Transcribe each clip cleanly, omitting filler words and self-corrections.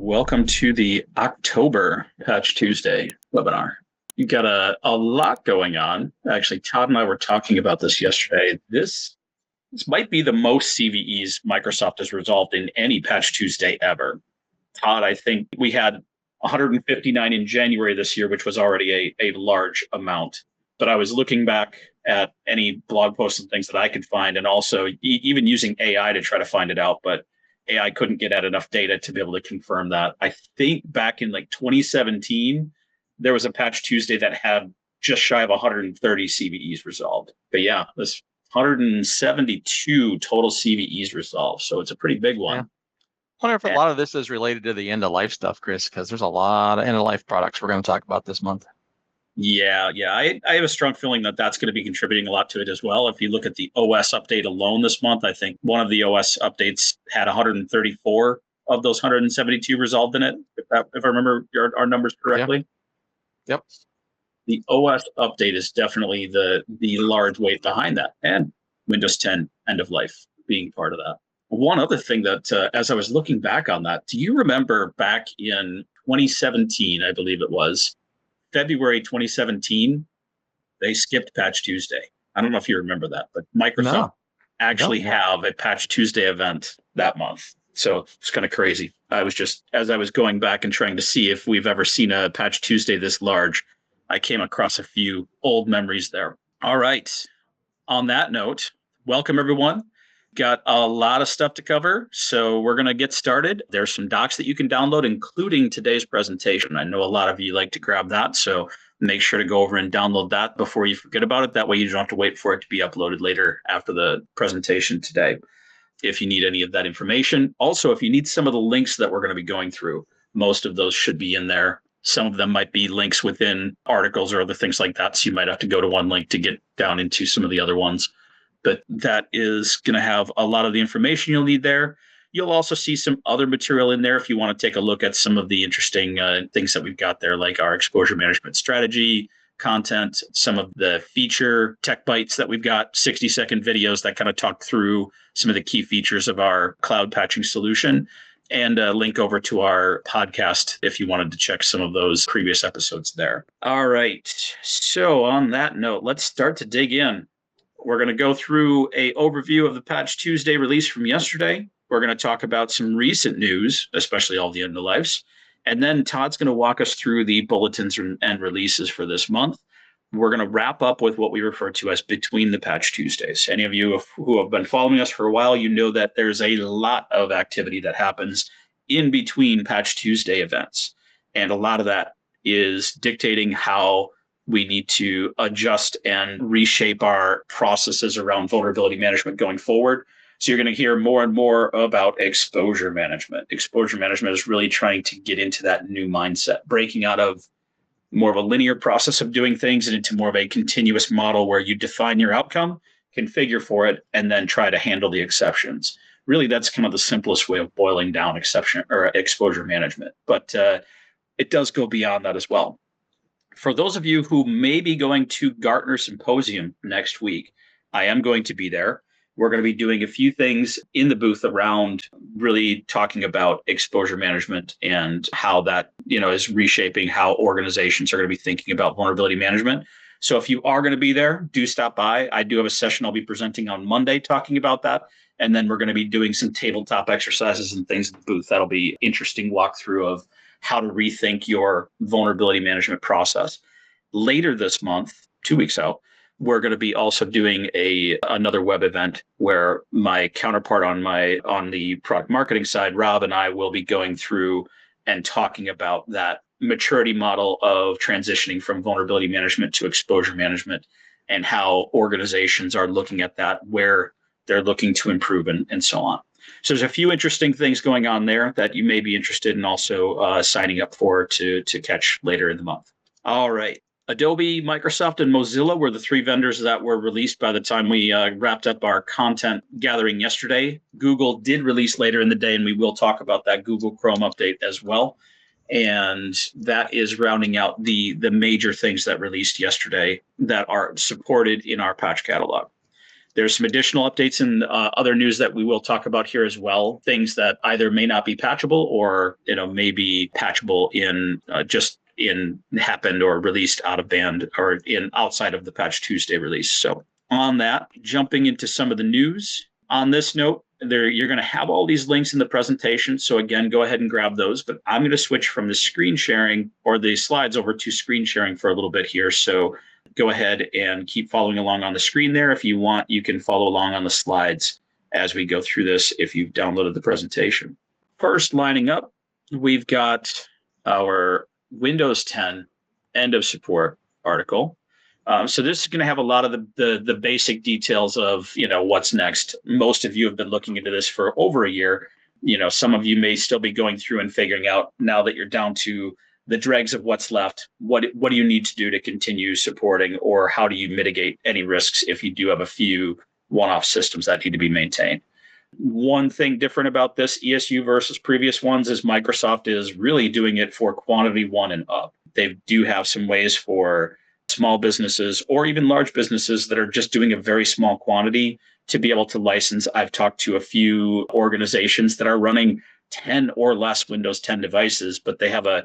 Welcome to the October Patch Tuesday webinar. You've got a lot going on. Actually, Todd and I were talking about this yesterday. This might be the most CVEs Microsoft has resolved in any Patch Tuesday ever. Todd, I think we had 159 in January this year, which was already a large amount. But I was looking back at any blog posts and things that I could find, and also even using AI to try to find it out. But AI couldn't get at enough data to be able to confirm that. I think back in like 2017, there was a Patch Tuesday that had just shy of 130 CVEs resolved. But yeah, this 172 total CVEs resolved. So it's a pretty big one. Yeah. I wonder if a lot of this is related to the end-of-life stuff, Chris, because there's a lot of end-of-life products we're going to talk about this month. Yeah. I have a strong feeling that that's going to be contributing a lot to it as well. If you look at the OS update alone this month, I think one of the OS updates had 134 of those 172 resolved in it, if I remember our numbers correctly. Yep. The OS update is definitely the large weight behind that, and Windows 10 end of life being part of that. One other thing that, as I was looking back on that, do you remember back in 2017, I believe it was, February 2017, they skipped Patch Tuesday. I don't know if you remember that, but Microsoft actually have a Patch Tuesday event that month. So it's kind of crazy. I was just, as I was going back and trying to see if we've ever seen a Patch Tuesday this large, I came across a few old memories there. All right. On that note, welcome everyone. Got a lot of stuff to cover, so we're going to get started. There's some docs that you can download, including today's presentation. I know a lot of you like to grab that, so make sure to go over and download that before you forget about it. That way you don't have to wait for it to be uploaded later after the presentation today, if you need any of that information. Also, if you need some of the links that we're going to be going through, most of those should be in there. Some of them might be links within articles or other things like that, so you might have to go to one link to get down into some of the other ones. But that is going to have a lot of the information you'll need there. You'll also see some other material in there if you want to take a look at some of the interesting things that we've got there, like our exposure management strategy, content, some of the feature tech bites that we've got, 60-second videos that kind of talk through some of the key features of our cloud patching solution, and a link over to our podcast if you wanted to check some of those previous episodes there. All right. So on that note, let's start to dig in. We're going to go through an overview of the Patch Tuesday release from yesterday. We're going to talk about some recent news, especially all the end of lives. And then Todd's going to walk us through the bulletins and releases for this month. We're going to wrap up with what we refer to as between the Patch Tuesdays. Any of you who have been following us for a while, you know that there's a lot of activity that happens in between Patch Tuesday events. And a lot of that is dictating how we need to adjust and reshape our processes around vulnerability management going forward. So you're going to hear more and more about exposure management. Exposure management is really trying to get into that new mindset, breaking out of more of a linear process of doing things and into more of a continuous model where you define your outcome, configure for it, and then try to handle the exceptions. Really, that's kind of the simplest way of boiling down exception or exposure management. But it does go beyond that as well. For those of you who may be going to Gartner Symposium next week, I am going to be there. We're going to be doing a few things in the booth around really talking about exposure management and how that, is reshaping how organizations are going to be thinking about vulnerability management. So if you are going to be there, do stop by. I do have a session I'll be presenting on Monday talking about that. And then we're going to be doing some tabletop exercises and things in the booth. That'll be interesting walkthrough of how to rethink your vulnerability management process. Later this month, 2 weeks out, we're going to be also doing another web event where my counterpart on the product marketing side, Rob, and I will be going through and talking about that maturity model of transitioning from vulnerability management to exposure management and how organizations are looking at that, where they're looking to improve and so on. So there's a few interesting things going on there that you may be interested in also signing up for to catch later in the month. All right. Adobe, Microsoft, and Mozilla were the three vendors that were released by the time we wrapped up our content gathering yesterday. Google did release later in the day, and we will talk about that Google Chrome update as well. And that is rounding out the major things that released yesterday that are supported in our patch catalog. There's some additional updates and other news that we will talk about here as well. Things that either may not be patchable or may be patchable in just in happened or released out of band or in outside of the Patch Tuesday release. So on that, jumping into some of the news. On this note, you're going to have all these links in the presentation. So again, go ahead and grab those. But I'm going to switch from the screen sharing or the slides over to screen sharing for a little bit here. So go ahead and keep following along on the screen there. If you want, you can follow along on the slides as we go through this if you've downloaded the presentation. First, lining up, we've got our Windows 10 end of support article. So this is going to have a lot of the basic details of what's next. Most of you have been looking into this for over a year. Some of you may still be going through and figuring out now that you're down to the dregs of what's left. What do you need to do to continue supporting, or how do you mitigate any risks if you do have a few one-off systems that need to be maintained? One thing different about this ESU versus previous ones is Microsoft is really doing it for quantity 1 and up. They do have some ways for small businesses or even large businesses that are just doing a very small quantity to be able to license. I've talked to a few organizations that are running 10 or less Windows 10 devices, but they have a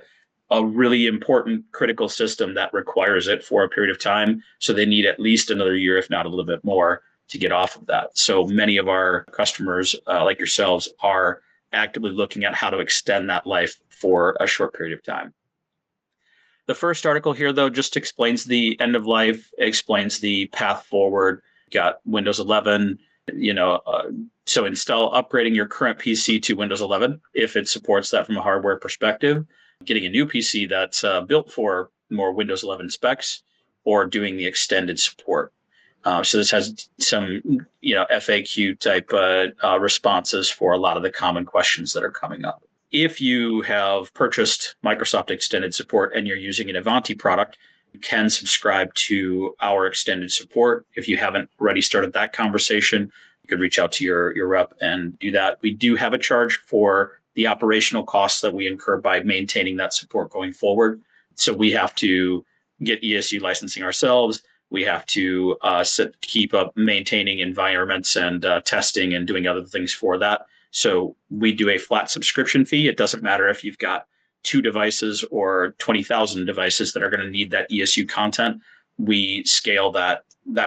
really important critical system that requires it for a period of time. So they need at least another year, if not a little bit more, to get off of that. So many of our customers, like yourselves, are actively looking at how to extend that life for a short period of time. The first article here, though, just explains the end of life, explains the path forward. Got Windows 11, so upgrading your current PC to Windows 11 if it supports that from a hardware perspective, getting a new PC that's built for more Windows 11 specs, or doing the extended support. So this has some, FAQ type responses for a lot of the common questions that are coming up. If you have purchased Microsoft Extended Support and you're using an Ivanti product, you can subscribe to our extended support. If you haven't already started that conversation, you could reach out to your rep and do that. We do have a charge for the operational costs that we incur by maintaining that support going forward. So we have to get ESU licensing ourselves. We have to keep up maintaining environments and testing and doing other things for that. So we do a flat subscription fee. It doesn't matter if you've got 2 devices or 20,000 devices that are going to need that ESU content. We scale that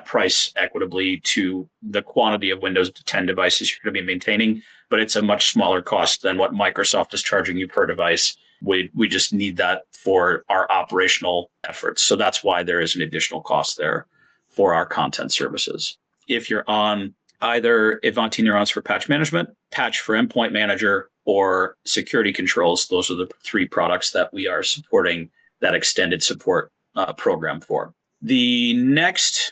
price equitably to the quantity of Windows 10 devices you're going to be maintaining, but it's a much smaller cost than what Microsoft is charging you per device. We just need that for our operational efforts. So that's why there is an additional cost there for our content services. If you're on either Ivanti Neurons for patch management, Patch for endpoint manager, or security controls, those are the 3 products that we are supporting that extended support program for. The next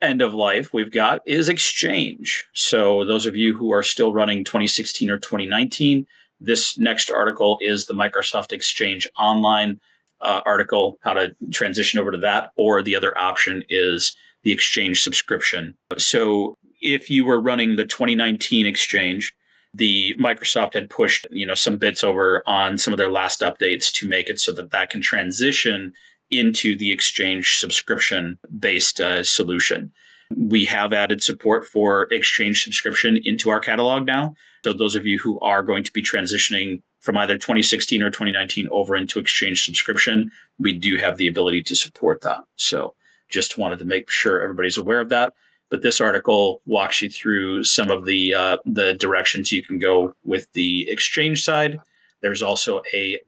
end of life we've got is Exchange. So those of you who are still running 2016 or 2019, this next article is the Microsoft Exchange Online article, how to transition over to that, or the other option is the Exchange subscription. So if you were running the 2019 Exchange, the Microsoft had pushed some bits over on some of their last updates to make it so that can transition into the Exchange subscription-based solution. We have added support for Exchange subscription into our catalog now. So those of you who are going to be transitioning from either 2016 or 2019 over into Exchange subscription, we do have the ability to support that. So just wanted to make sure everybody's aware of that. But this article walks you through some of the directions you can go with the Exchange side. There's also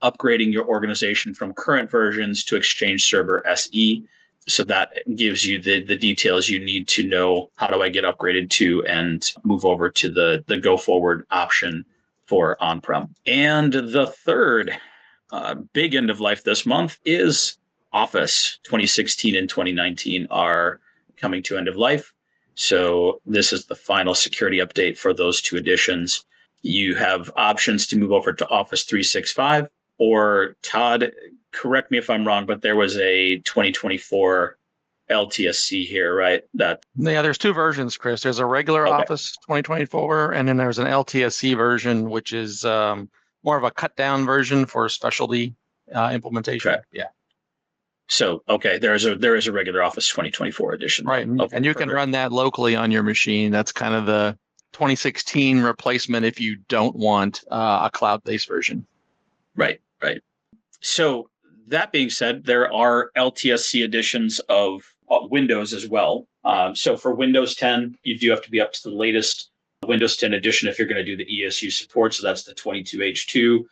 upgrading your organization from current versions to Exchange Server SE. So that gives you the details you need to know, how do I get upgraded to and move over to the go forward option for on-prem. And the third big end of life this month is Office. 2016 and 2019 are coming to end of life. So this is the final security update for those 2 editions. You have options to move over to Office 365, or Todd, correct me if I'm wrong, but there was a 2024 LTSC here, right? There's 2 versions, Chris. There's a regular Office 2024, and then there's an LTSC version, which is more of a cut down version for specialty implementation. Okay. Yeah. So, okay, there is a regular Office 2024 edition Right. then. Okay, And you can perfect. run that locally on your machine. That's kind of the 2016 replacement if you don't want a cloud-based version. Right, right. So that being said, there are LTSC editions of Windows as well. So for Windows 10, you do have to be up to the latest Windows 10 edition if you're going to do the ESU support. So that's the 22H2.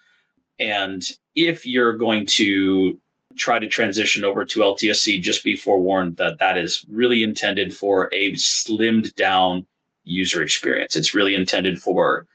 And if you're going to try to transition over to LTSC, just be forewarned that that is really intended for a slimmed down user experience. It's really intended for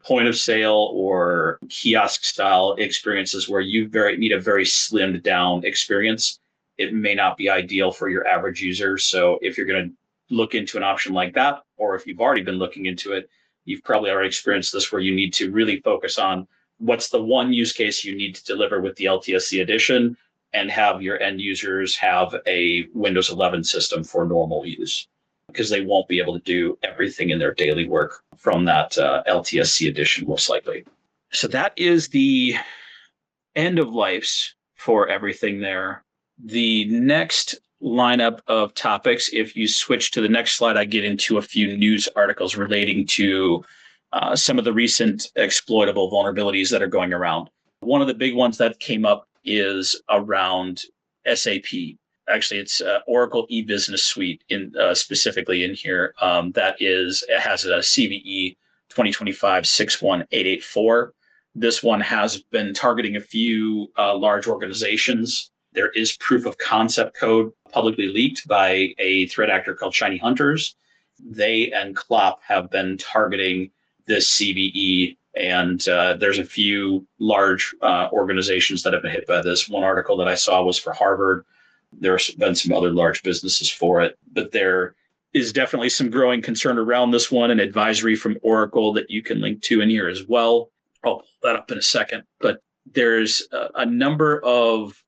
point of sale or kiosk style experiences where you need a very slimmed down experience. It may not be ideal for your average user. So if you're going to look into an option like that, or if you've already been looking into it, you've probably already experienced this where you need to really focus on what's the one use case you need to deliver with the LTSC edition and have your end users have a Windows 11 system for normal use, because they won't be able to do everything in their daily work from that LTSC edition, most likely. So that is the end of lives for everything there. The next lineup of topics, if you switch to the next slide, I get into a few news articles relating to some of the recent exploitable vulnerabilities that are going around. One of the big ones that came up is around SAP. Actually, it's Oracle e-business suite in specifically in here. It has a CVE 2025-61884. This one has been targeting a few large organizations. There is proof of concept code publicly leaked by a threat actor called Shiny Hunters. They and CLOP have been targeting this CVE, and there's a few large organizations that have been hit by this. One article that I saw was for Harvard. There's been some other large businesses for it, but there is definitely some growing concern around this one, an advisory from Oracle that you can link to in here as well. I'll pull that up in a second, but there's a number of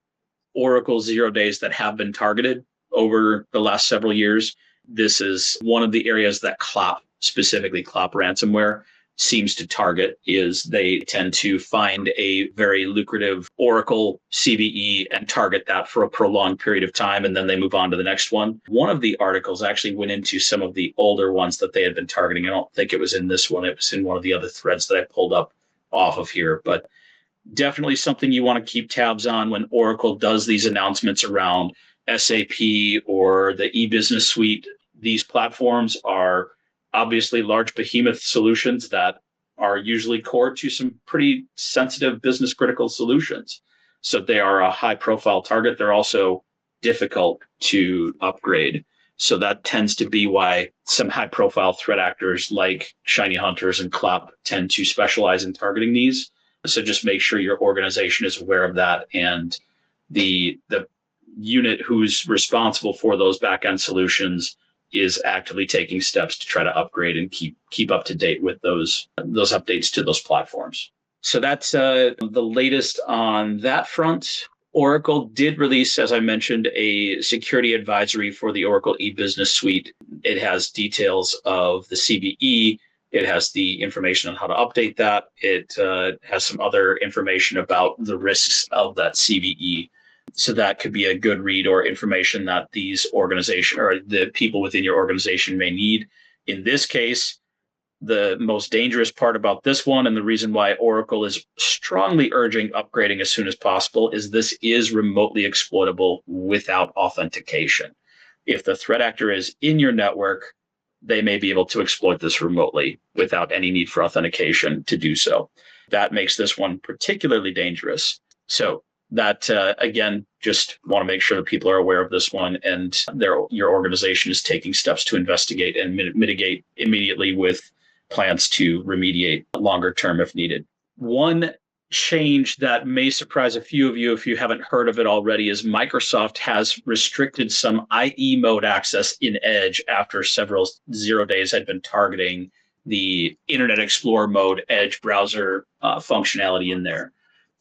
Oracle 0 days that have been targeted over the last several years. This is one of the areas that CLOP, specifically CLOP ransomware, seems to target. Is they tend to find a very lucrative Oracle CVE and target that for a prolonged period of time, and then they move on to the next one. One of the articles actually went into some of the older ones that they had been targeting. I don't think it was in this one. It was in one of the other threads that I pulled up off of here, but definitely something you want to keep tabs on when Oracle does these announcements around SAP or the e-business suite. These platforms are obviously large behemoth solutions that are usually core to some pretty sensitive business critical solutions. So they are a high profile target. They're also difficult to upgrade. So that tends to be why some high profile threat actors like Shiny Hunters and CLOP tend to specialize in targeting these. So just make sure your organization is aware of that, and the unit who's responsible for those backend solutions is actively taking steps to try to upgrade and keep up to date with those updates to those platforms. So that's the latest on that front. Oracle did release, as I mentioned, a security advisory for the Oracle e-business suite. It has details of the CVE. It has the information on how to update that. It has some other information about the risks of that CVE. So that could be a good read or information that these organizations or the people within your organization may need. In this case, the most dangerous part about this one, and the reason why Oracle is strongly urging upgrading as soon as possible, is this is remotely exploitable without authentication. If the threat actor is in your network, they may be able to exploit this remotely without any need for authentication to do so. That makes this one particularly dangerous. So that, again, just want to make sure that people are aware of this one, and your organization is taking steps to investigate and mitigate immediately with plans to remediate longer term if needed. One change that may surprise a few of you if you haven't heard of it already is Microsoft has restricted some IE mode access in Edge after several 0 days had been targeting the Internet Explorer mode Edge browser functionality in there.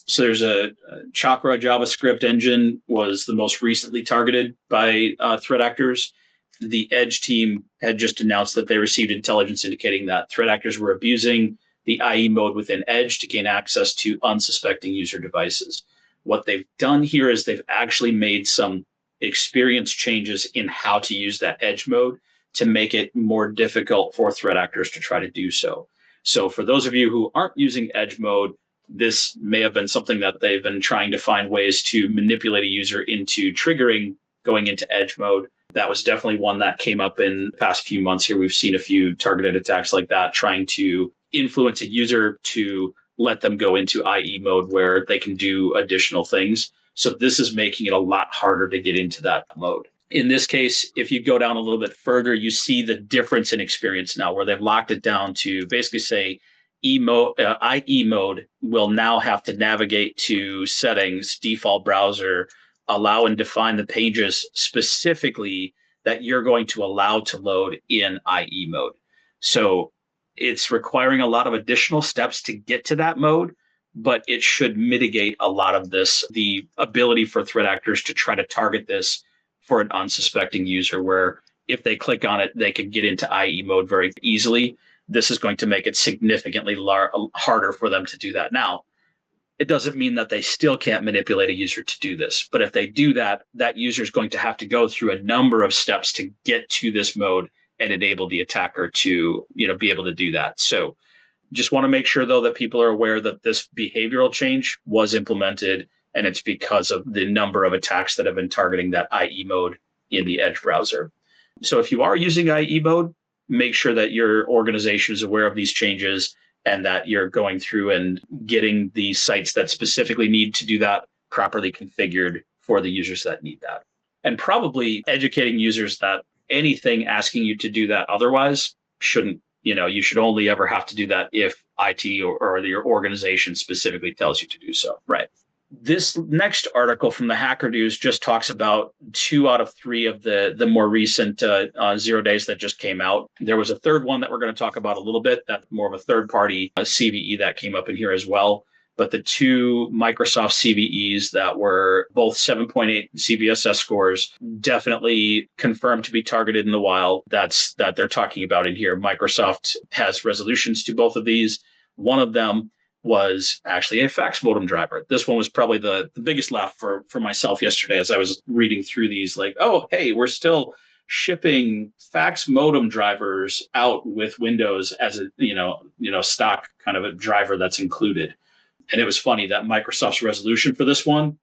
So there's a Chakra JavaScript engine was the most recently targeted by threat actors. The Edge team had just announced that they received intelligence indicating that threat actors were abusing the IE mode within Edge to gain access to unsuspecting user devices. What they've done here is they've actually made some experience changes in how to use that edge mode to make it more difficult for threat actors to try to do so. So for those of you who aren't using edge mode, this may have been something that they've been trying to find ways to manipulate a user into triggering going into edge mode. That was definitely one that came up in the past few months here. We've seen a few targeted attacks like that, trying to influence a user to let them go into IE mode where they can do additional things. So this is making it a lot harder to get into that mode. In this case, if you go down a little bit further, you see the difference in experience now, where they've locked it down to basically say IE mode will now have to navigate to settings, default browser, allow and define the pages specifically that you're going to allow to load in IE mode. So it's requiring a lot of additional steps to get to that mode, but it should mitigate a lot of this, the ability for threat actors to try to target this for an unsuspecting user, where if they click on it, they can get into IE mode very easily. This is going to make it significantly harder for them to do that. Now, it doesn't mean that they still can't manipulate a user to do this. But if they do that, that user is going to have to go through a number of steps to get to this mode and enable the attacker to, be able to do that. So just want to make sure, though, that people are aware that this behavioral change was implemented, and it's because of the number of attacks that have been targeting that IE mode in the Edge browser. So if you are using IE mode, make sure that your organization is aware of these changes and that you're going through and getting the sites that specifically need to do that properly configured for the users that need that. And probably educating users that anything asking you to do that otherwise shouldn't, you should only ever have to do that if IT or your organization specifically tells you to do so. Right. This next article from the Hacker News just talks about 2 out of 3 of the more recent 0 days that just came out. There was a third one that we're going to talk about a little bit, that's more of a third-party CVE that came up in here as well. But the 2 Microsoft CVEs that were both 7.8 CVSS scores definitely confirmed to be targeted in the wild. That they're talking about in here. Microsoft has resolutions to both of these. One of them was actually a fax modem driver. This one was probably the biggest laugh for myself yesterday as I was reading through these, like, oh, hey, we're still shipping fax modem drivers out with Windows as a, stock kind of a driver that's included. And it was funny that Microsoft's resolution for this one,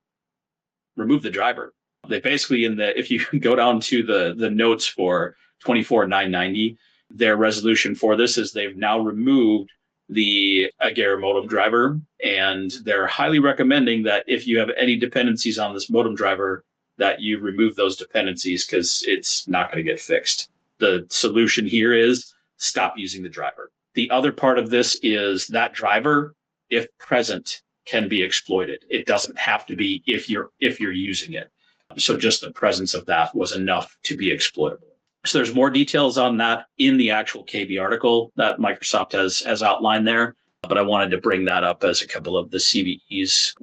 remove the driver. They basically, if you go down to the notes for 24990, their resolution for this is they've now removed the Azure modem driver, and they're highly recommending that if you have any dependencies on this modem driver, that you remove those dependencies because it's not going to get fixed. The solution here is stop using the driver. The other part of this is that driver, if present, can be exploited. It doesn't have to be if you're using it. So just the presence of that was enough to be exploitable. So there's more details on that in the actual KB article that Microsoft has outlined there. But I wanted to bring that up as a couple of the CVEs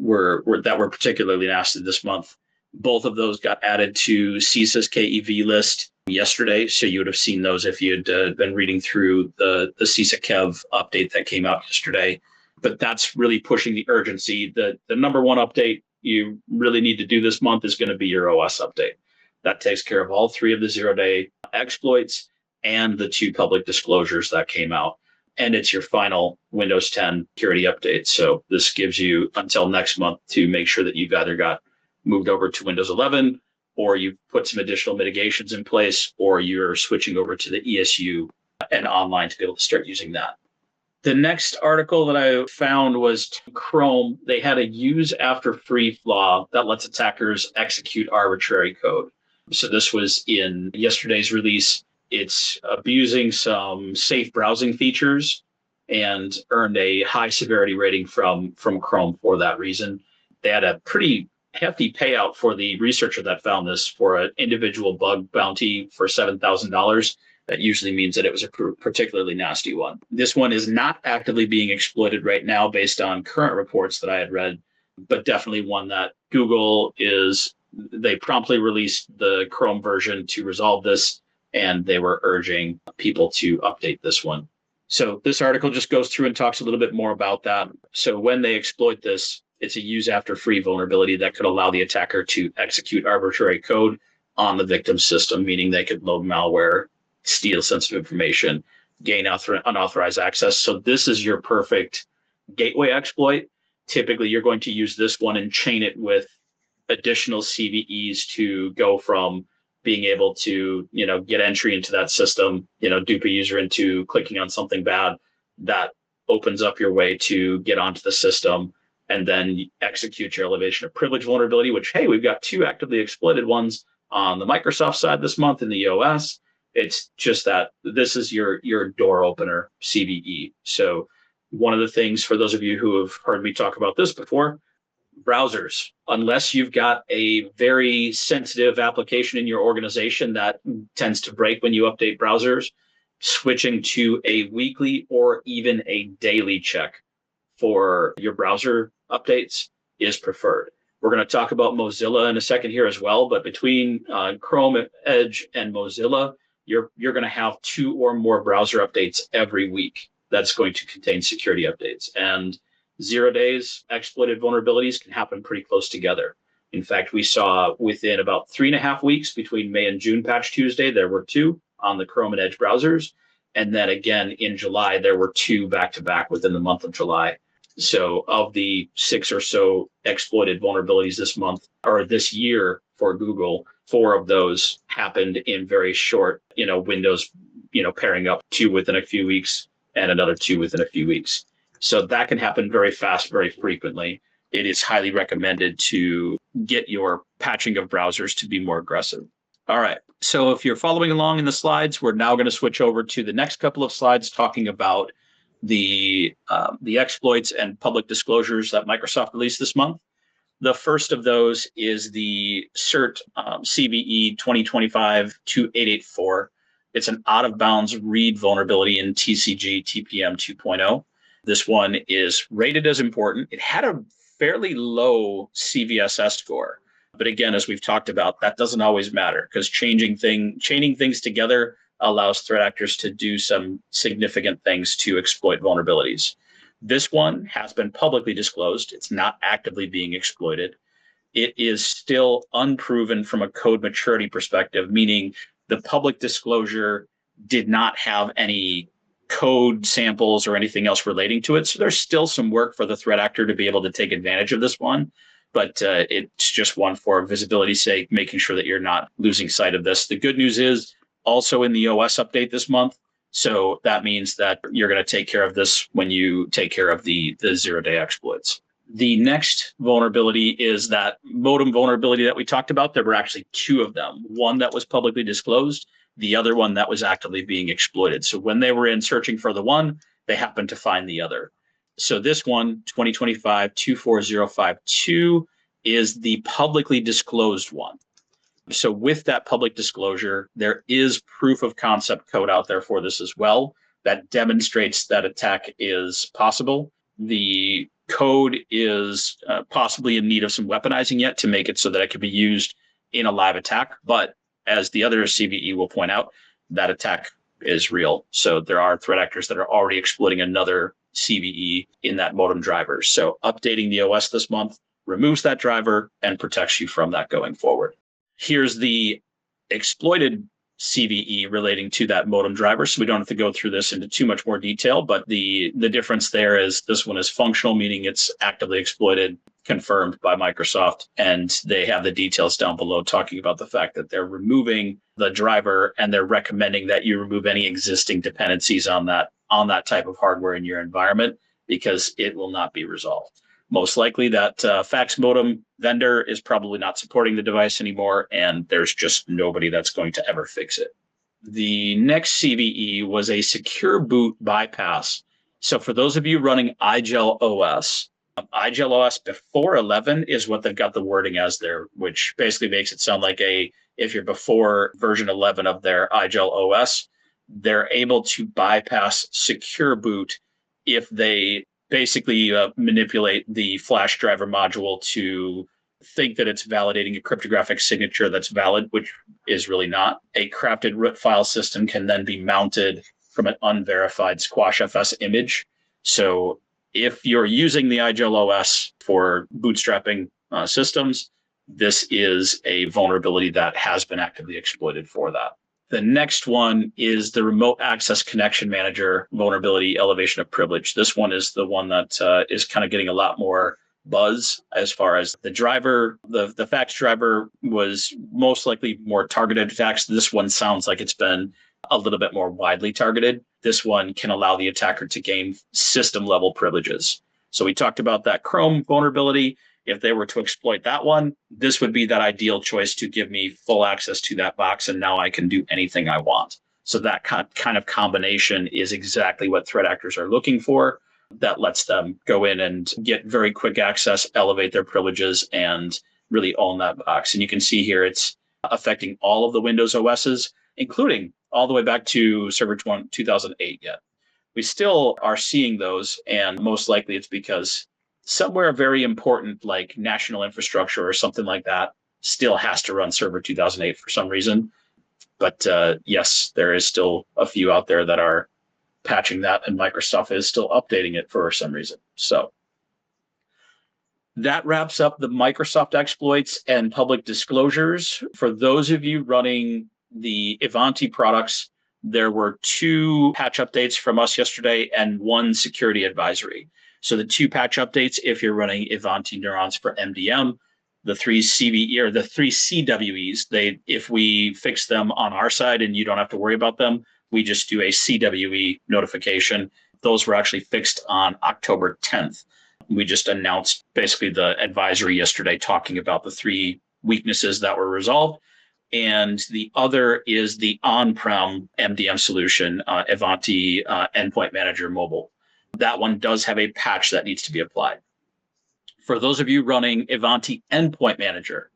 that were particularly nasty this month. Both of those got added to CISA's KEV list yesterday. So you would have seen those if you'd been reading through the CISA KEV update that came out yesterday. But that's really pushing the urgency. The number one update you really need to do this month is going to be your OS update. That takes care of all 3 of the 0-day exploits and the 2 public disclosures that came out. And it's your final Windows 10 security update. So this gives you until next month to make sure that you've either got moved over to Windows 11, or you've put some additional mitigations in place, or you're switching over to the ESU and online to be able to start using that. The next article that I found was Chrome. They had a use after free flaw that lets attackers execute arbitrary code. So this was in yesterday's release. It's abusing some safe browsing features and earned a high severity rating from Chrome for that reason. They had a pretty hefty payout for the researcher that found this for an individual bug bounty for $7,000. That usually means that it was a particularly nasty one. This one is not actively being exploited right now based on current reports that I had read, but definitely one that Google they promptly released the Chrome version to resolve this, and they were urging people to update this one. So this article just goes through and talks a little bit more about that. So when they exploit this, It's a use after free vulnerability that could allow the attacker to execute arbitrary code on the victim's system, meaning they could load malware, steal sensitive information, gain unauthorized access. So this is your perfect gateway exploit. Typically, you're going to use this one and chain it with additional CVEs to go from being able to, get entry into that system, dupe a user into clicking on something bad. That opens up your way to get onto the system and then execute your elevation of privilege vulnerability, which, hey, we've got 2 actively exploited ones on the Microsoft side this month in the OS. It's just that this is your door opener CVE. So one of the things, for those of you who have heard me talk about this before, browsers, unless you've got a very sensitive application in your organization that tends to break when you update browsers, switching to a weekly or even a daily check for your browser updates is preferred. We're going to talk about Mozilla in a second here as well, but between Chrome, Edge, and Mozilla, you're going to have 2 or more browser updates every week that's going to contain security updates. And 0 days exploited vulnerabilities can happen pretty close together. In fact, we saw within about 3.5 weeks between May and June Patch Tuesday, there were 2 on the Chrome and Edge browsers. And then again in July, there were 2 back-to-back within the month of July. So of the 6 or so exploited vulnerabilities this month or this year for Google, 4 of those happened in very short, windows, pairing up 2 within a few weeks and another 2 within a few weeks. So that can happen very fast, very frequently. It is highly recommended to get your patching of browsers to be more aggressive. All right. So if you're following along in the slides, we're now going to switch over to the next couple of slides talking about the exploits and public disclosures that Microsoft released this month. The first of those is the CERT CVE 2025-2884. It's an out-of-bounds read vulnerability in TCG TPM 2.0. This one is rated as important. It had a fairly low CVSS score. But again, as we've talked about, that doesn't always matter because chaining things together allows threat actors to do some significant things to exploit vulnerabilities. This one has been publicly disclosed. It's not actively being exploited. It is still unproven from a code maturity perspective, meaning the public disclosure did not have any code samples or anything else relating to it. So there's still some work for the threat actor to be able to take advantage of this one. But it's just one for visibility's sake, making sure that you're not losing sight of this. The good news is also in the OS update this month. So that means that you're going to take care of this when you take care of the 0-day exploits. The next vulnerability is that modem vulnerability that we talked about. There were actually 2 of them. One that was publicly disclosed, the other one that was actively being exploited. So when they were in searching for the one, they happened to find the other. So this one, 2025-24052, is the publicly disclosed one. So with that public disclosure, there is proof of concept code out there for this as well that demonstrates that attack is possible. The code is possibly in need of some weaponizing yet to make it so that it can be used in a live attack. But as the other CVE will point out, that attack is real. So there are threat actors that are already exploiting another CVE in that modem driver. So updating the OS this month removes that driver and protects you from that going forward. Here's the exploited CVE relating to that modem driver. So we don't have to go through this into too much more detail, but the difference there is this one is functional, meaning it's actively exploited, confirmed by Microsoft. And they have the details down below talking about the fact that they're removing the driver and they're recommending that you remove any existing dependencies on that type of hardware in your environment because it will not be resolved. Most likely that fax modem vendor is probably not supporting the device anymore, and there's just nobody that's going to ever fix it. The next CVE was a secure boot bypass. So for those of you running iGel OS, iGel OS before 11 is what they've got the wording as there, which basically makes it sound like if you're before version 11 of their iGel OS, they're able to bypass secure boot if they basically manipulate the flash driver module to think that it's validating a cryptographic signature that's valid, which is really not. A crafted root file system can then be mounted from an unverified squash FS image. So If you're using the IGEL OS for bootstrapping systems, this is a vulnerability that has been actively exploited for that. The next one is the remote access connection manager vulnerability, elevation of privilege. This one is the one that is kind of getting a lot more buzz as far as the driver. The fax driver was most likely more targeted attacks. This one sounds like it's been a little bit more widely targeted. This one can allow the attacker to gain system level privileges. So we talked about that Chrome vulnerability. If they were to exploit that one, this would be that ideal choice to give me full access to that box, and now I can do anything I want. So that kind of combination is exactly what threat actors are looking for. That lets them go in and get very quick access, elevate their privileges, and really own that box. And you can see here it's affecting all of the Windows OSs, including all the way back to Server 2008 yet. We still are seeing those, and most likely it's because somewhere very important like national infrastructure or something like that still has to run Server 2008 for some reason. But yes, there is still a few out there that are patching that, and Microsoft is still updating it for some reason. So that wraps up the Microsoft exploits and public disclosures. For those of you running the Ivanti products, there were 2 patch updates from us yesterday and 1 security advisory. So the 2 patch updates, if you're running Ivanti neurons for MDM, the 3 CVE or the 3 CWEs, if we fix them on our side and you don't have to worry about them, we just do a CWE notification. Those were actually fixed on October 10th. We just announced basically the advisory yesterday talking about the 3 weaknesses that were resolved. And the other is the on-prem MDM solution, Ivanti Endpoint Manager Mobile. That one does have a patch that needs to be applied. For those of you running Ivanti Endpoint Manager,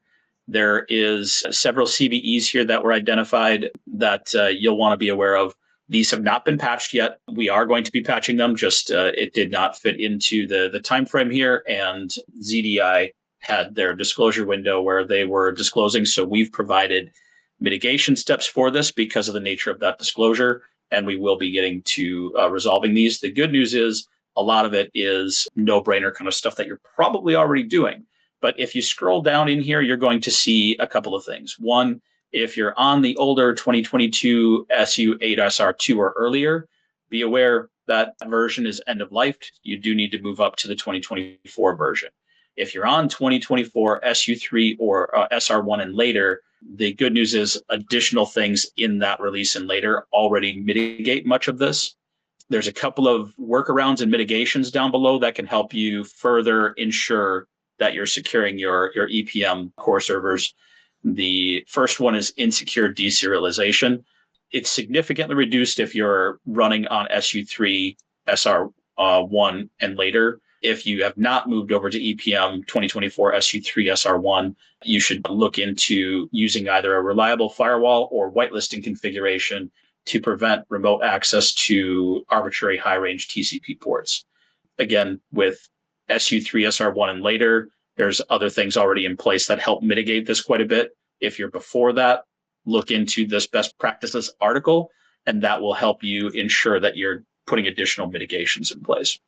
there is several CVEs here that were identified that you'll want to be aware of. These have not been patched yet. We are going to be patching them, just it did not fit into the time frame here, and ZDI had their disclosure window where they were disclosing. So we've provided mitigation steps for this because of the nature of that disclosure, and we will be getting to resolving these. The good news is a lot of it is no-brainer kind of stuff that you're probably already doing. But if you scroll down in here, you're going to see a couple of things. One, if you're on the older 2022 SU8SR2 or earlier, be aware that version is end of life. You do need to move up to the 2024 version. If you're on 2024 SU3 or SR1 and later, the good news is additional things in that release and later already mitigate much of this. There's a couple of workarounds and mitigations down below that can help you further ensure that you're securing your EPM core servers. The first one is insecure deserialization. It's significantly reduced if you're running on SU3, SR1, and later. If you have not moved over to EPM 2024 SU3, SR1, you should look into using either a reliable firewall or whitelisting configuration to prevent remote access to arbitrary high-range TCP ports. Again, with SU3, SR1, and later, there's other things already in place that help mitigate this quite a bit. If you're before that, look into this best practices article, and that will help you ensure that you're putting additional mitigations in place.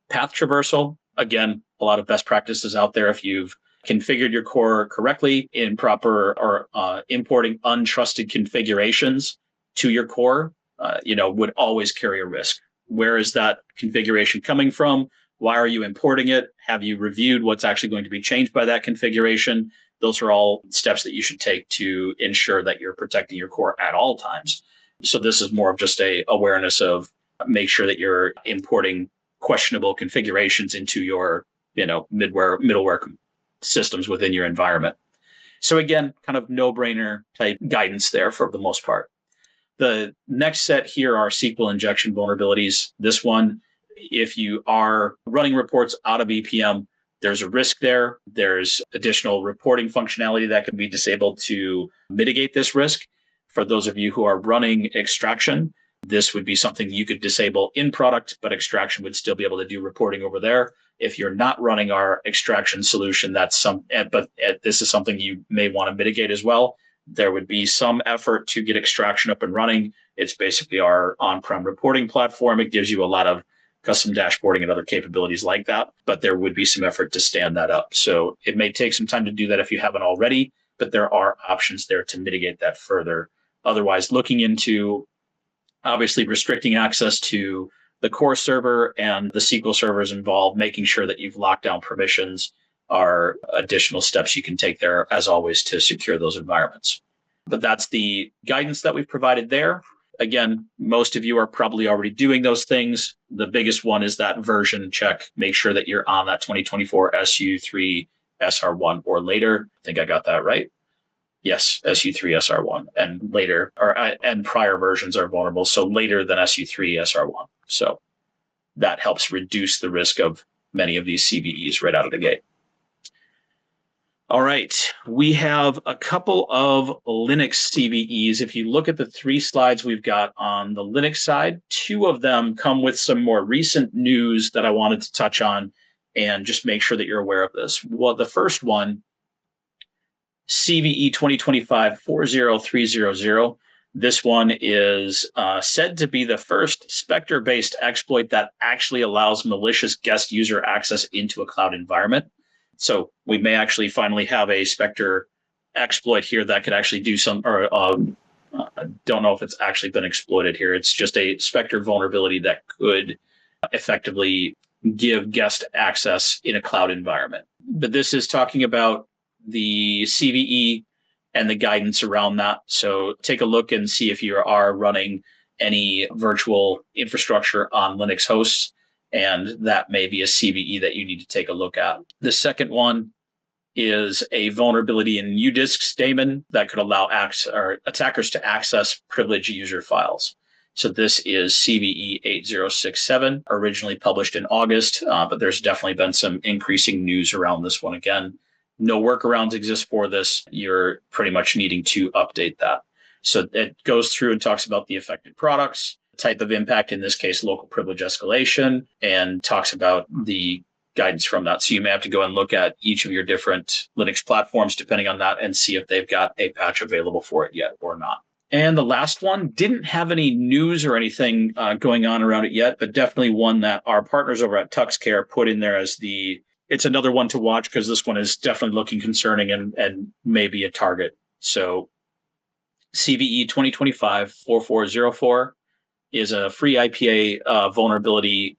Path traversal, again, a lot of best practices out there. If you've configured your core correctly in proper or importing untrusted configurations to your core, would always carry a risk. Where is that configuration coming from? Why are you importing it? Have you reviewed what's actually going to be changed by that configuration? Those are all steps that you should take to ensure that you're protecting your core at all times. So this is more of just a awareness of make sure that you're importing questionable configurations into your, middleware systems within your environment. So again, kind of no-brainer type guidance there for the most part. The next set here are SQL injection vulnerabilities. This one, if you are running reports out of EPM, there's a risk there. There's additional reporting functionality that can be disabled to mitigate this risk. For those of you who are running extraction, this would be something you could disable in product, but extraction would still be able to do reporting over there. If you're not running our extraction solution, but this is something you may want to mitigate as well. There would be some effort to get extraction up and running. It's basically our on-prem reporting platform. It gives you a lot of custom dashboarding and other capabilities like that, but there would be some effort to stand that up. So it may take some time to do that if you haven't already, but there are options there to mitigate that further. Otherwise, looking into obviously restricting access to the core server and the SQL servers involved, making sure that you've locked down permissions are additional steps you can take there, as always, to secure those environments. But that's the guidance that we've provided there. Again, most of you are probably already doing those things. The biggest one is that version check. Make sure that you're on that 2024 SU3 SR1 or later. I think I got that right. Yes, SU3 SR1 and later, and prior versions are vulnerable. So later than SU3 SR1. So that helps reduce the risk of many of these CVEs right out of the gate. All right, we have a couple of Linux CVEs. If you look at the 3 slides we've got on the Linux side, 2 of them come with some more recent news that I wanted to touch on and just make sure that you're aware of this. Well, the first one, CVE 2025-40300. This one is said to be the first Spectre-based exploit that actually allows malicious guest user access into a cloud environment. So we may actually finally have a Spectre exploit here that could actually do some, or I don't know if it's actually been exploited here. It's just a Spectre vulnerability that could effectively give guest access in a cloud environment. But this is talking about the CVE and the guidance around that. So take a look and see if you are running any virtual infrastructure on Linux hosts, and that may be a CVE that you need to take a look at. The second one is a vulnerability in UDisk's daemon that could allow attackers to access privileged user files. So this is CVE 8067, originally published in August, but there's definitely been some increasing news around this one again. No workarounds exist for this. You're pretty much needing to update that. So it goes through and talks about the affected products, type of impact, in this case, local privilege escalation, and talks about the guidance from that. So you may have to go and look at each of your different Linux platforms, depending on that, and see if they've got a patch available for it yet or not. And the last one didn't have any news or anything going on around it yet, but definitely one that our partners over at TuxCare put in there as it's another one to watch, because this one is definitely looking concerning and maybe a target. So CVE 2025-4404 is a free IPA vulnerability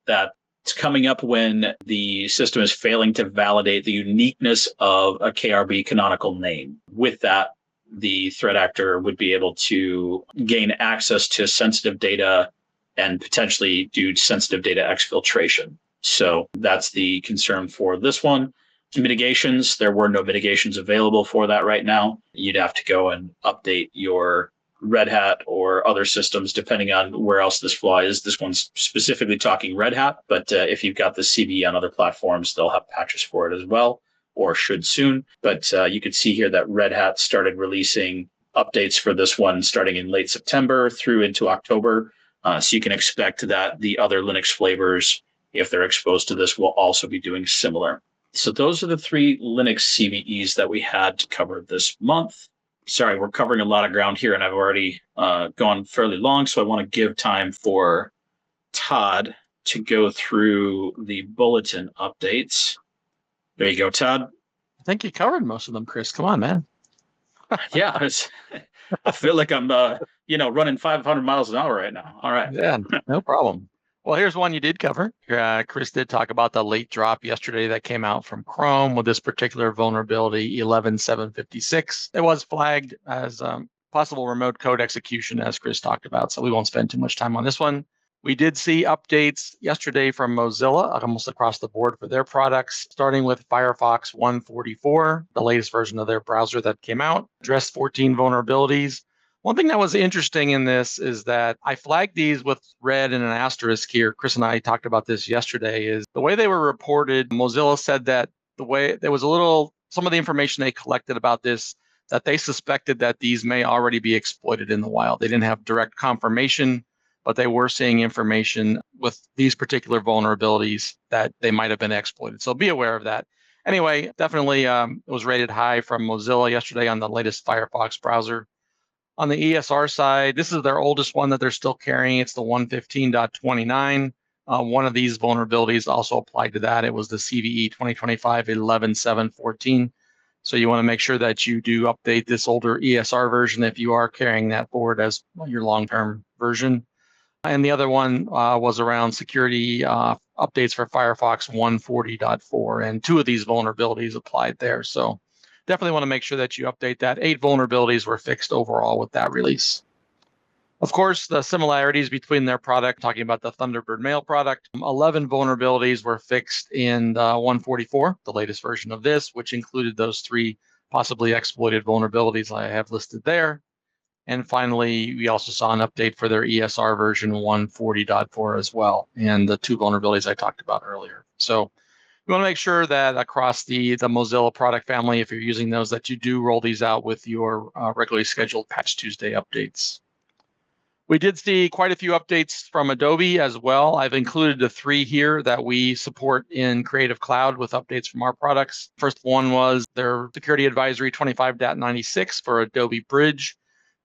that's coming up when the system is failing to validate the uniqueness of a KRB canonical name. With that, the threat actor would be able to gain access to sensitive data and potentially do sensitive data exfiltration. So that's the concern for this one. Mitigations, there were no mitigations available for that right now. You'd have to go and update your Red Hat or other systems, depending on where else this flaw is. This one's specifically talking Red Hat, but if you've got the CVE on other platforms, they'll have patches for it as well, or should soon. But you could see here that Red Hat started releasing updates for this one starting in late September through into October. So you can expect that the other Linux flavors, if they're exposed to this, will also be doing similar. So those are the 3 Linux CVEs that we had to cover this month. Sorry, we're covering a lot of ground here, and I've already gone fairly long, so I want to give time for Todd to go through the bulletin updates. There you go, Todd. I think you covered most of them, Chris. Come on, man. Yeah, I feel like I'm running 500 miles an hour right now. All right. Yeah, no problem. Well, here's one you did cover. Chris did talk about the late drop yesterday that came out from Chrome with this particular vulnerability, 11.756. It was flagged as possible remote code execution, as Chris talked about, so we won't spend too much time on this one. We did see updates yesterday from Mozilla almost across the board for their products, starting with Firefox 144, the latest version of their browser that came out, addressed 14 vulnerabilities. One thing that was interesting in this is that I flagged these with red and an asterisk here. Chris and I talked about this yesterday, is the way they were reported. Mozilla said that the way there was some of the information they collected about this, that they suspected that these may already be exploited in the wild. They didn't have direct confirmation, but they were seeing information with these particular vulnerabilities that they might have been exploited. So be aware of that. Anyway, definitely it was rated high from Mozilla yesterday on the latest Firefox browser. On the ESR side, this is their oldest one that they're still carrying. It's the 115.29. One of these vulnerabilities also applied to that. It was the CVE 2025-11.7.14. So you want to make sure that you do update this older ESR version if you are carrying that forward as your long-term version. And the other one was around security updates for Firefox 140.4, and 2 of these vulnerabilities applied there. So definitely want to make sure that you update that. 8 vulnerabilities were fixed overall with that release. Of course, the similarities between their product, talking about the Thunderbird Mail product, 11 vulnerabilities were fixed in 144, the latest version of this, which included those 3 possibly exploited vulnerabilities I have listed there. And finally, we also saw an update for their ESR version 140.4 as well, and the 2 vulnerabilities I talked about earlier. So you want to make sure that across the Mozilla product family, if you're using those, that you do roll these out with your regularly scheduled Patch Tuesday updates. We did see quite a few updates from Adobe as well. I've included the 3 here that we support in Creative Cloud with updates from our products. First one was their Security Advisory 25.96 for Adobe Bridge.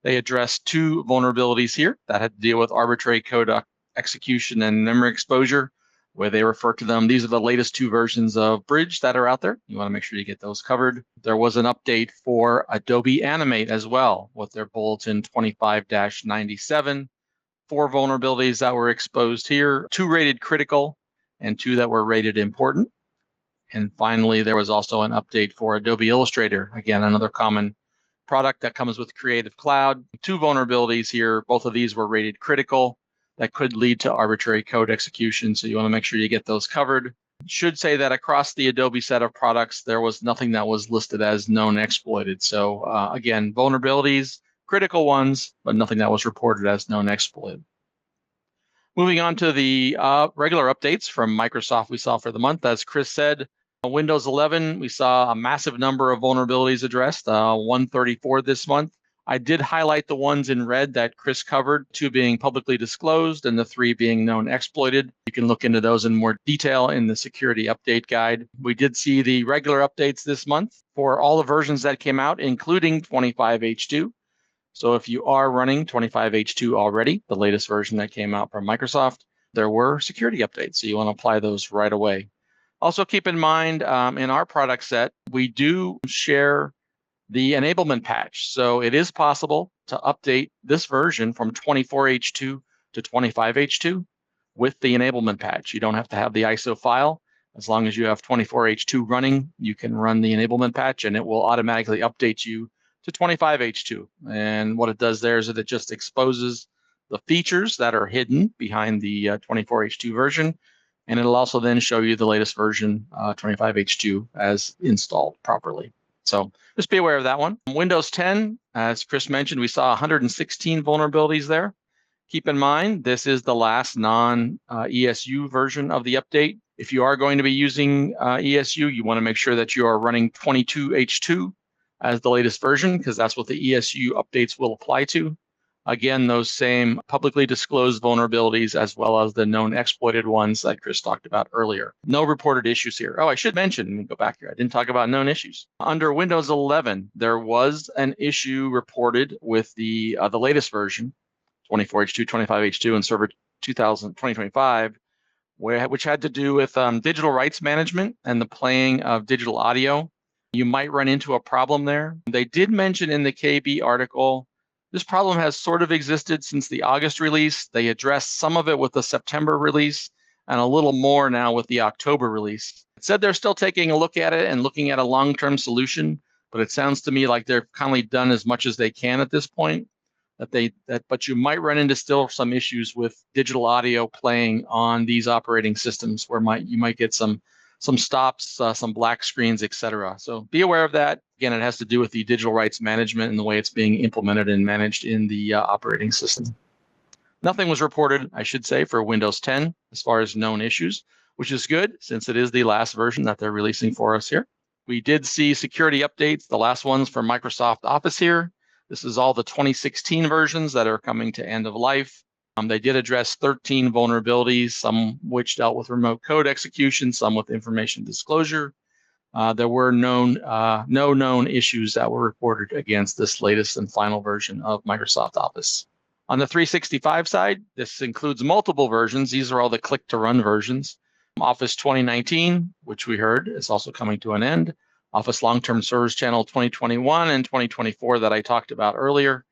They addressed 2 vulnerabilities here that had to deal with arbitrary code execution and memory exposure, where they refer to them. These are the latest 2 versions of Bridge that are out there. You want to make sure you get those covered. There was an update for Adobe Animate as well with their Bulletin 25-97. 4 vulnerabilities that were exposed here, 2 rated critical and 2 that were rated important. And finally, there was also an update for Adobe Illustrator. Again, another common product that comes with Creative Cloud. 2 vulnerabilities here. Both of these were rated critical. That could lead to arbitrary code execution, so you want to make sure you get those covered. Should say that across the Adobe set of products, there was nothing that was listed as known exploited. So again, vulnerabilities, critical ones, but nothing that was reported as known exploited. Moving on to the regular updates from Microsoft we saw for the month. As Chris said, Windows 11, we saw a massive number of vulnerabilities addressed, 134 this month. I did highlight the ones in red that Chris covered, 2 being publicly disclosed and the 3 being known exploited. You can look into those in more detail in the security update guide. We did see the regular updates this month for all the versions that came out, including 25H2. So if you are running 25H2 already, the latest version that came out from Microsoft, there were security updates. So you want to apply those right away. Also keep in mind, in our product set, we do share the enablement patch. So it is possible to update this version from 24H2 to 25H2 with the enablement patch. You don't have to have the ISO file. As long as you have 24H2 running, you can run the enablement patch and it will automatically update you to 25H2. And what it does there is that it just exposes the features that are hidden behind the 24H2 version. And it'll also then show you the latest version, 25H2, as installed properly. So just be aware of that one. Windows 10, as Chris mentioned, we saw 116 vulnerabilities there. Keep in mind, this is the last non-ESU version of the update. If you are going to be using ESU, you want to make sure that you are running 22H2 as the latest version, because that's what the ESU updates will apply to. Again, those same publicly disclosed vulnerabilities as well as the known exploited ones that Chris talked about earlier. No reported issues here. Oh, I should mention, let me go back here. I didn't talk about known issues. Under Windows 11, there was an issue reported with the latest version, 24H2, 25H2, and Server 2025, which had to do with digital rights management and the playing of digital audio. You might run into a problem there. They did mention in the KB article, this problem has sort of existed since the August release. They addressed some of it with the September release and a little more now with the October release. It said they're still taking a look at it and looking at a long-term solution, but it sounds to me like they've kindly done as much as they can at this point. But you might run into still some issues with digital audio playing on these operating systems where you might get some stops, some black screens, etc. So be aware of that. Again, it has to do with the digital rights management and the way it's being implemented and managed in the operating system. Nothing was reported, I should say, for Windows 10 as far as known issues, which is good since it is the last version that they're releasing for us here. We did see security updates, the last ones for Microsoft Office here. This is all the 2016 versions that are coming to end of life. They did address 13 vulnerabilities, some which dealt with remote code execution, some with information disclosure. There were no known issues that were reported against this latest and final version of Microsoft Office. On the 365 side, this includes multiple versions. These are all the click to run versions. Office 2019, which we heard is also coming to an end. Office Long-Term Servers Channel 2021 and 2024 that I talked about earlier.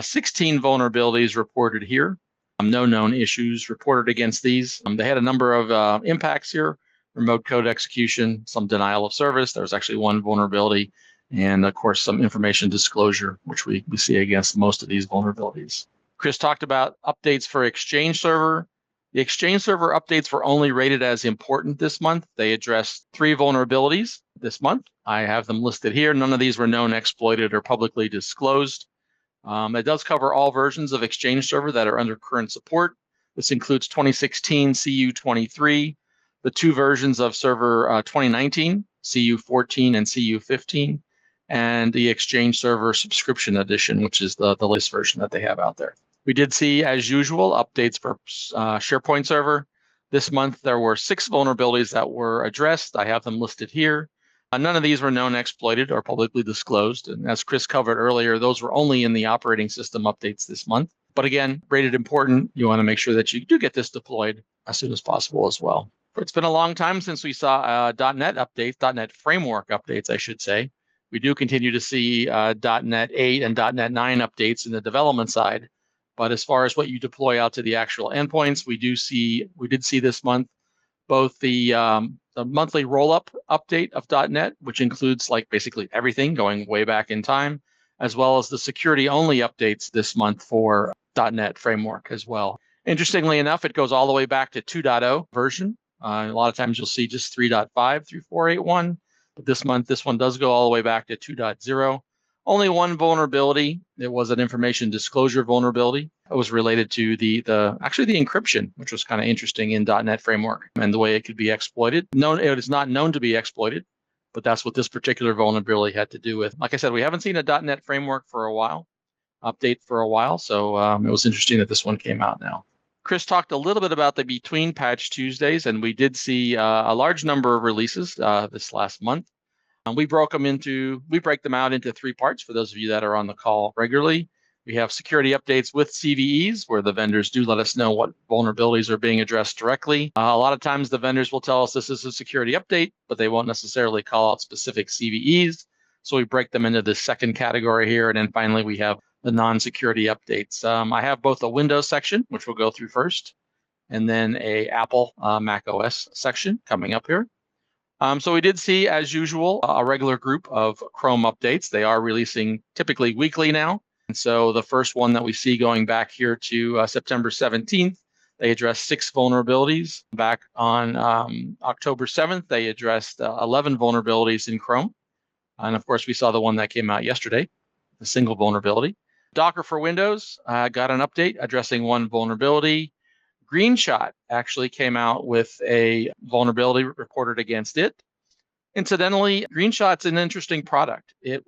16 vulnerabilities reported here. No known issues reported against these. They had a number of impacts here. Remote code execution, some denial of service. There was actually one vulnerability. And of course, some information disclosure, which we see against most of these vulnerabilities. Chris talked about updates for Exchange Server. The Exchange Server updates were only rated as important this month. They addressed 3 vulnerabilities this month. I have them listed here. None of these were known, exploited, or publicly disclosed. It does cover all versions of Exchange Server that are under current support. This includes 2016 CU23, the 2 versions of Server 2019, CU14 and CU15, and the Exchange Server Subscription Edition, which is the latest version that they have out there. We did see, as usual, updates for SharePoint Server. This month, there were 6 vulnerabilities that were addressed. I have them listed here. None of these were known, exploited, or publicly disclosed. And as Chris covered earlier, those were only in the operating system updates this month. But again, rated important. You want to make sure that you do get this deployed as soon as possible as well. It's been a long time since we saw .NET updates, .NET framework updates, I should say. We do continue to see .NET 8 and .NET 9 updates in the development side. But as far as what you deploy out to the actual endpoints, we did see this month both the monthly roll-up update of .NET, which includes like basically everything going way back in time, as well as the security-only updates this month for .NET framework as well. Interestingly enough, it goes all the way back to 2.0 version. A lot of times you'll see just 3.5 through 4.8.1, but this month, this one does go all the way back to 2.0. Only one vulnerability. It was an information disclosure vulnerability. It was related to the encryption, which was kind of interesting in .NET Framework and the way it could be exploited. It is not known to be exploited, but that's what this particular vulnerability had to do with. Like I said, we haven't seen a .NET Framework for a while, update for a while, so it was interesting that this one came out now. Chris talked a little bit about the Between Patch Tuesdays, and we did see a large number of releases this last month. We break them out into 3 parts for those of you that are on the call regularly. We have security updates with CVEs, where the vendors do let us know what vulnerabilities are being addressed directly. A lot of times the vendors will tell us this is a security update, but they won't necessarily call out specific CVEs. So we break them into the second category here. And then finally, we have the non-security updates. I have both a Windows section, which we'll go through first, and then a Apple Mac OS section coming up here. So we did see, as usual, a regular group of Chrome updates. They are releasing typically weekly now. And so the first one that we see going back here to September 17th, they addressed 6 vulnerabilities. Back on October 7th, they addressed 11 vulnerabilities in Chrome. And of course, we saw the one that came out yesterday, the single vulnerability. Docker for Windows got an update addressing 1 vulnerability. Greenshot actually came out with a vulnerability reported against it. Incidentally, Greenshot's an interesting product. It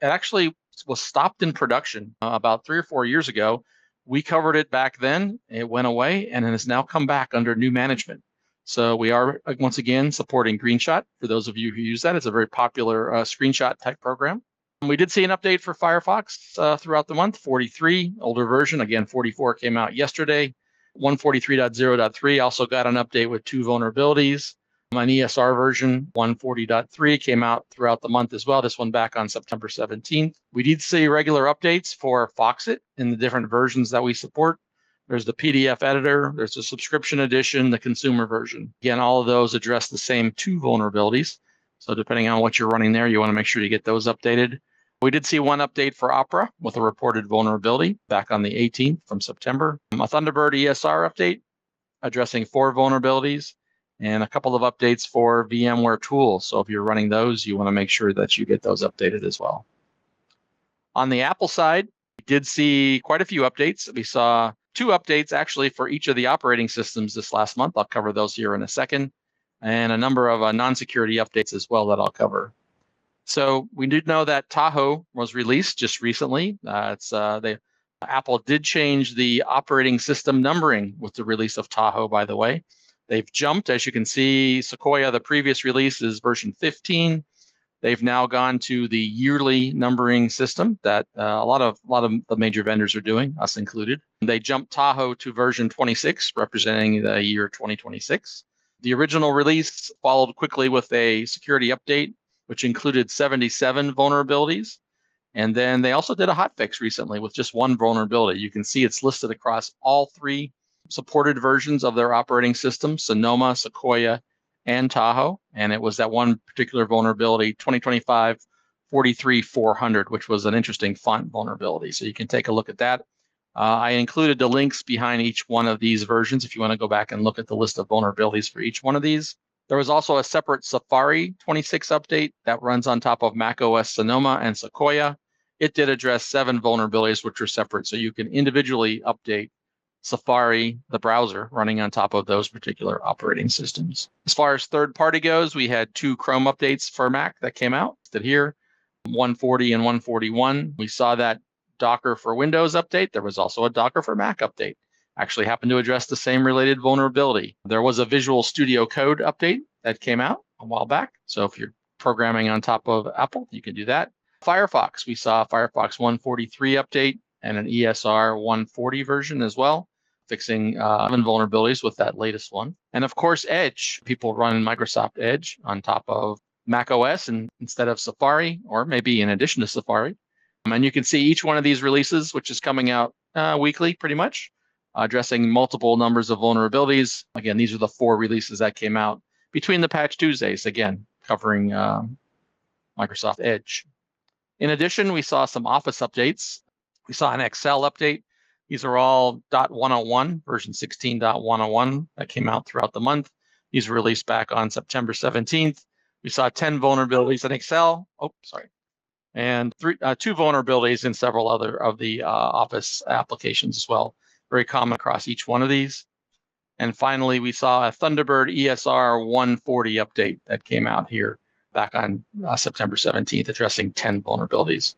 actually was stopped in production about 3 or 4 years ago. We covered it back then. It went away, and it has now come back under new management. So we are, once again, supporting Greenshot. For those of you who use that, it's a very popular screenshot type program. We did see an update for Firefox throughout the month, 43, older version. Again, 44 came out yesterday. 143.0.3 also got an update with 2 vulnerabilities. An ESR version 140.3 came out throughout the month as well. This one back on September 17th. We did see regular updates for Foxit in the different versions that we support. There's the PDF editor, there's the subscription edition, the consumer version. Again, all of those address the same 2 vulnerabilities. So depending on what you're running there, you want to make sure you get those updated. We did see one update for Opera with a reported vulnerability back on the 18th from September. A Thunderbird ESR update addressing 4 vulnerabilities and a couple of updates for VMware tools. So if you're running those, you want to make sure that you get those updated as well. On the Apple side, we did see quite a few updates. We saw 2 updates actually for each of the operating systems this last month. I'll cover those here in a second. And a number of non-security updates as well that I'll cover. So we did know that Tahoe was released just recently. Apple did change the operating system numbering with the release of Tahoe, by the way. They've jumped, as you can see, Sequoia, the previous release is version 15. They've now gone to the yearly numbering system that a lot of the major vendors are doing, us included. They jumped Tahoe to version 26, representing the year 2026. The original release followed quickly with a security update, which included 77 vulnerabilities. And then they also did a hotfix recently with just one vulnerability. You can see it's listed across all 3 supported versions of their operating system, Sonoma, Sequoia, and Tahoe. And it was that one particular vulnerability, 2025 43400, which was an interesting font vulnerability. So you can take a look at that. I included the links behind each one of these versions if you want to go back and look at the list of vulnerabilities for each one of these. There was also a separate Safari 26 update that runs on top of macOS Sonoma and Sequoia. It did address 7 vulnerabilities, which are separate. So you can individually update Safari, the browser, running on top of those particular operating systems. As far as third party goes, we had 2 Chrome updates for Mac that came out here, 140 and 141. We saw that Docker for Windows update. There was also a Docker for Mac update. Actually happened to address the same related vulnerability. There was a Visual Studio Code update that came out a while back. So if you're programming on top of Apple, you can do that. Firefox, we saw a Firefox 143 update and an ESR 140 version as well, fixing 7 vulnerabilities with that latest one. And of course, Edge. People run Microsoft Edge on top of Mac OS and instead of Safari, or maybe in addition to Safari. And you can see each one of these releases, which is coming out weekly pretty much, addressing multiple numbers of vulnerabilities. Again, these are the 4 releases that came out between the Patch Tuesdays, again, covering Microsoft Edge. In addition, we saw some Office updates. We saw an Excel update. These are all .101, version 16.101 that came out throughout the month. These were released back on September 17th. We saw 10 vulnerabilities in Excel. And 2 vulnerabilities in several other of the Office applications as well. Very common across each one of these. And finally, we saw a Thunderbird ESR 140 update that came out here back on September 17th, addressing 10 vulnerabilities.